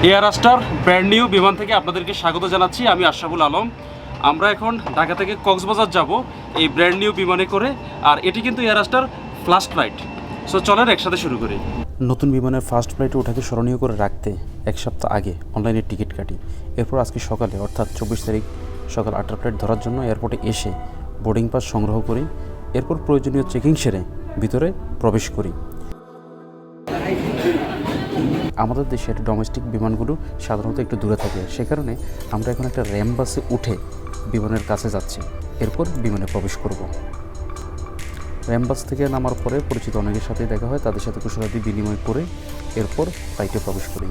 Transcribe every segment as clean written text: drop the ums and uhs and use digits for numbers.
Air আস্টার brand new বিমান থেকে আপনাদেরকে স্বাগত জানাচ্ছি। আমি আশরাফুল আলম। আমরা এখন ঢাকা থেকে কক্সবাজার যাব এই ব্র্যান্ড নিউ বিমানে করে, আর এটি কিন্তু এয়ার আস্টার ফার্স্ট ফ্লাইট। সো চলেন একসাথে শুরু করি। নতুন বিমানের ফার্স্ট ফ্লাইটে ওঠাকে স্মরণীয় করে রাখতে এক সপ্তাহ আগে অনলাইনে টিকিট কাটি। এরপর আজকে সকালে অর্থাৎ 24 তারিখ সকাল 8টার ফ্লাইট ধরার জন্য এয়ারপোর্টে এসে বোর্ডিং পাস সংগ্রহ করি। এরপর প্রয়োজনীয় চেকিং সেরে ভিতরে প্রবেশ করি। আমাদের দেশের ডোমেস্টিক বিমানগুলো সাধারণত একটু দূরে থাকে, সে কারণে আমরা এখন একটা র্যাম বাসে উঠে বিমানের কাছে যাচ্ছি। এরপর বিমানে প্রবেশ করব। র্যাম বাস থেকে নামার পরে পরিচিত অনেকের সাথে দেখা হয়, তাদের সাথে কুশলাদি বিনিময় করে এরপর ফ্লাইটে প্রবেশ করি।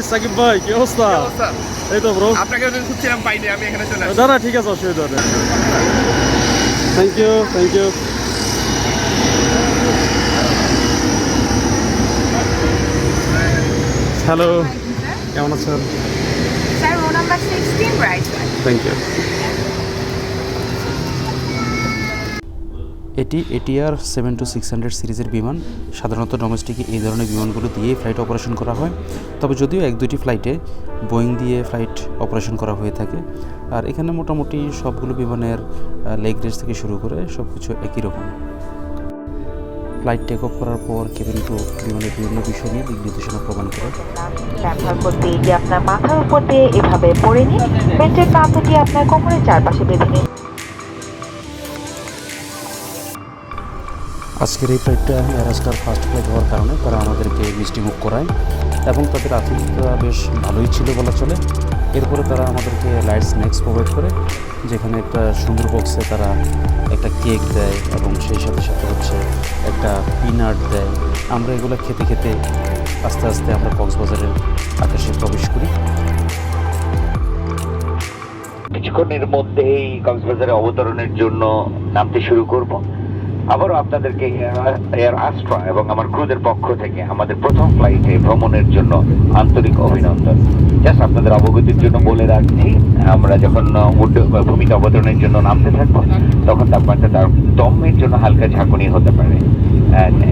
সাকিব ভাই, কি অবস্থা? এই তো ব্রো, আপনাকে খুঁজছিলাম পাইনি, আমি এখানে চলে আসছি। দাদা ঠিক আছে, অসুবিধা নেই। Thank you, thank you. Hello, কেমন আছেন? Sir, row number 16, right side. Thank you. এটি এটিআর 7-600 সিরিজের বিমান। সাধারণত ডোমেস্টিকে এই ধরনের বিমানগুলো দিয়েই ফ্লাইট অপারেশন করা হয়, তবে যদিও এক দুটি ফ্লাইটে বোয়িং দিয়ে ফ্লাইট অপারেশন করা হয়ে থাকে। আর এখানে মোটামুটি সবগুলো বিমানের লেগ রেস থেকে শুরু করে সব কিছু একই রকম। ফ্লাইট টেক অফ করার পর কেবিন ক্রু বিমানের বিভিন্ন বিষয় নিয়ে দিক নির্দেশনা প্রদান করে। ব্যবহার করতে এটি আপনার মাথার উপর দিয়ে এভাবে পরে নিন, বেল্টের প্রান্তটি আপনার কোমরের চারপাশে বেঁধে নিন। আজকের এই ফ্লাইটটা এয়ার আস্টার ফার্স্ট ফ্লাইট হওয়ার কারণে তারা আমাদেরকে মিষ্টি মুখ করায় এবং তাদের আতিথ্যতা বেশ ভালোই ছিল বলা চলে। এরপরে তারা আমাদেরকে লাইট স্ন্যাক্স প্রোভাইড করে, যেখানে একটা সুন্দর বক্সে তারা একটা কেক দেয় এবং সেই সাথে সাথে হচ্ছে একটা পিনাট দেয়। আমরা এগুলো খেতে খেতে আস্তে আস্তে আমরা কক্সবাজারের আকাশে প্রবেশ করি। কিছুক্ষণের মধ্যেই কক্সবাজারে অবতরণের জন্য নামতে শুরু করব। আবারও আপনাদেরকে এয়ার আস্ট্রা এবং আমার ক্রুদের পক্ষ থেকে আমাদের প্রথম ফ্লাইটে ভ্রমণের জন্য আন্তরিক অভিনন্দন। জাস্ট আপনাদের অবগতির জন্য বলে রাখছি, আমরা যখন ভূমিতে অবতরণের জন্য নামতে থাকবো তখন তাপমাত্রা তার দমের জন্য হালকা ঝাঁকুনি হতে পারে।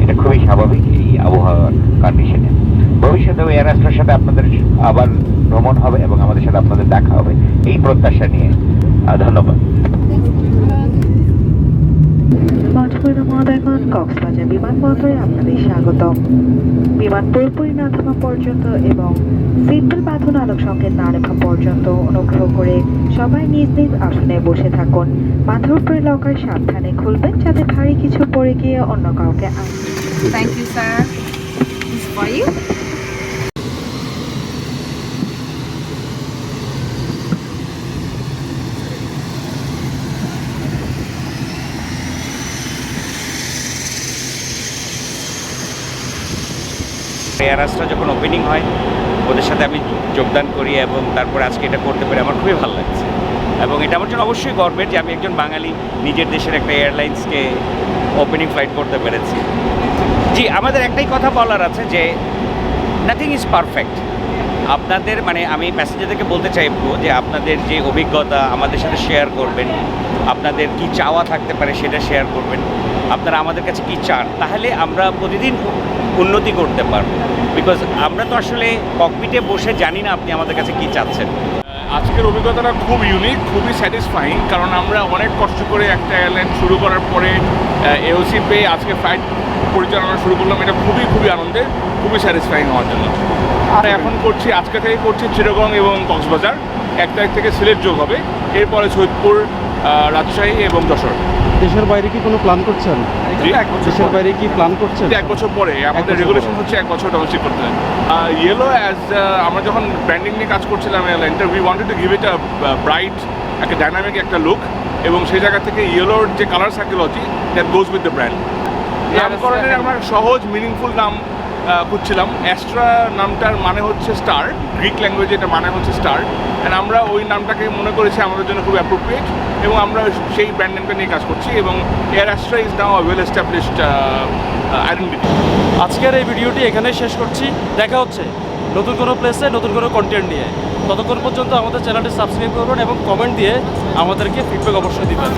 এটা খুবই স্বাভাবিক এই আবহাওয়ার কন্ডিশনে। ভবিষ্যতেও এয়ার আস্ট্রার সাথে আপনাদের আবার ভ্রমণ হবে এবং আমাদের সাথে আপনাদের দেখা হবে এই প্রত্যাশা নিয়ে। ধন্যবাদ। কক্সবাজার বিমানবন্দরে আপনাদের স্বাগতম। বিমান পুরোপুরি না থামা পর্যন্ত এবং সিটবেল্ট বাঁধন আলোক সংকেত না লেখা পর্যন্ত অনুগ্রহ করে সবাই নিজ নিজ আসনে বসে থাকুন। মাথার উপরে লকার সাবধানে খুলবেন যাতে ভারী কিছু পড়ে গিয়ে অন্য কাউকে Thank you, sir. This is for you. Air Astra যখন ওপেনিং হয় ওদের সাথে আমি যোগদান করি এবং তারপরে আজকে এটা করতে পেরে আমার খুবই ভালো লাগছে এবং এটা আমার জন্য অবশ্যই গর্বের যে আমি একজন বাঙালি নিজের দেশের একটা এয়ারলাইন্সকে ওপেনিং ফ্লাইট করতে পেরেছি। জি, আমাদের একটাই কথা বলার আছে যে নাথিং ইজ পারফেক্ট। আপনাদের আমি প্যাসেঞ্জারদেরকে বলতে চাইবো যে আপনাদের যে অভিজ্ঞতা আমাদের সাথে শেয়ার করবেন, আপনাদের কি চাওয়া থাকতে পারে সেটা শেয়ার করবেন, আপনারা আমাদের কাছে কি চান, তাহলে আমরা প্রতিদিন উন্নতি করতে পারবো। বিকজ আমরা তো আসলে ককপিটে বসে জানি না আপনি আমাদের কাছে কি চাচ্ছেন। আজকের অভিজ্ঞতাটা খুব ইউনিক, খুবই স্যাটিসফাইং, কারণ আমরা অনেক কষ্ট করে একটা এয়ারলাইন শুরু করার পরে এওসি পেয়ে আজকে ফ্লাইট পরিচালনা শুরু করলাম। এটা খুবই খুবই আনন্দের, খুবই স্যাটিসফাইং হওয়ার জন্য। আর এখন করছি, আজকে থেকে করছি চিটাগং এবং কক্সবাজার। 1 তারিখ থেকে সিলেট যোগ হবে, এরপরে সৈয়দপুর, রাজশাহী এবং যশোর। দেশের বাইরে কি কোনো প্ল্যান করছেন? দেশের বাইরে কি প্ল্যান করছেন? 1 বছর পরে আমাদের রেগুলেশন হচ্ছে 1 বছর ডোমেস্টিক করতে। ইয়েলো অ্যাজ আমরা যখন ব্র্যান্ডিং নিয়ে কাজ করছিলাম এয়ারলাইনটা, we wanted to give it a bright, একটা ডাইনামিক একটা লুক, এবং সেই জায়গা থেকে ইয়েলোর যে colour psychology that goes with the brand. নামকরণের আমরা সহজ মিনিংফুল নাম খুঁজছিলাম। অ্যাস্ট্রা নামটার মানে হচ্ছে স্টার, গ্রিক ল্যাঙ্গুয়েজে এটা মানে হচ্ছে স্টার, অ্যান্ড আমরা ওই নামটাকে মনে করেছি আমাদের জন্য খুব অ্যাপ্রোপ্রিয়েট এবং আমরা সেই ব্র্যান্ড নেমটা নিয়ে কাজ করছি এবং air Astra is now well established identity. আজকের এই ভিডিওটি এখানেই শেষ করছি। দেখা হচ্ছে নতুন কোনো প্লেসে নতুন কোনো কন্টেন্ট নিয়ে। ততক্ষণ পর্যন্ত আমাদের চ্যানেলটি সাবস্ক্রাইব করবেন এবং কমেন্ট দিয়ে আমাদেরকে ফিডব্যাক অবশ্যই দিবেন।